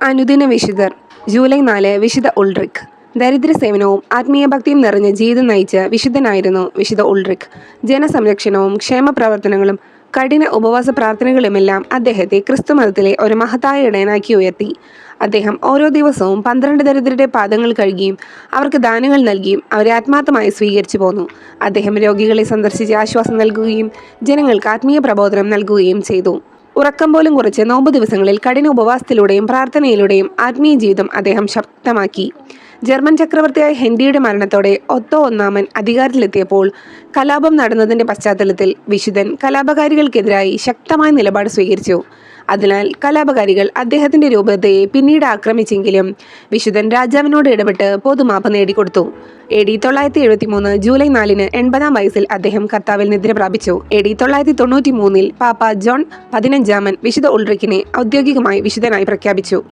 അനുദിന വിശുദ്ധർ. ജൂലൈ 4 വിശുദ്ധ ഉൾറിക്. ദരിദ്ര സേവനവും ആത്മീയ ഭക്തിയും നിറഞ്ഞ ജീവിതം നയിച്ച വിശുദ്ധനായിരുന്നു വിശുദ്ധ ഉൾറിക്. ജനസംരക്ഷണവും ക്ഷേമപ്രവർത്തനങ്ങളും കഠിന ഉപവാസ പ്രാർത്ഥനകളുമെല്ലാം അദ്ദേഹത്തെ ക്രിസ്തുമതത്തിലെ ഒരു മഹത്തായ ഇടയനാക്കി ഉയർത്തി. അദ്ദേഹം ഓരോ ദിവസവും 12 ദരിദ്രരുടെ പാദങ്ങൾ കഴുകിയും അവർക്ക് ദാനങ്ങൾ നൽകിയും അവരെ ആത്മാർത്ഥമായി സ്വീകരിച്ചു പോന്നു. അദ്ദേഹം രോഗികളെ സന്ദർശിച്ച് ആശ്വാസം നൽകുകയും ജനങ്ങൾക്ക് ആത്മീയ പ്രബോധനം നൽകുകയും ചെയ്തു. ഉറക്കം പോലും കുറച്ച് നോമ്പ് ദിവസങ്ങളിൽ കഠിന ഉപവാസത്തിലൂടെയും പ്രാർത്ഥനയിലൂടെയും ആത്മീയ ജീവിതം അദ്ദേഹം ശക്തമാക്കി. ജർമ്മൻ ചക്രവർത്തിയായ ഹെൻറിയുടെ മരണത്തോടെ ഒത്തോ ഒന്നാമൻ അധികാരത്തിലെത്തിയപ്പോൾ കലാപം നടന്നതിൻ്റെ പശ്ചാത്തലത്തിൽ വിശുദ്ധൻ കലാപകാരികൾക്കെതിരായി ശക്തമായ നിലപാട് സ്വീകരിച്ചു. അതിനാൽ കലാപകാരികൾ അദ്ദേഹത്തിൻ്റെ രൂപതയെ പിന്നീട് ആക്രമിച്ചെങ്കിലും വിശുദ്ധൻ രാജാവിനോട് ഇടപെട്ട് പൊതുമാപ്പ് നേടിക്കൊടുത്തു. AD 973 ജൂലൈ 4 80-ാം വയസ്സിൽ അദ്ദേഹം കർത്താവിൽ നിദ്ര പ്രാപിച്ചു. AD 993 പാപ്പ ജോൺ 15 വിശുദ്ധ ഉൾറിക്കിനെ ഔദ്യോഗികമായി വിശുദ്ധനായി പ്രഖ്യാപിച്ചു.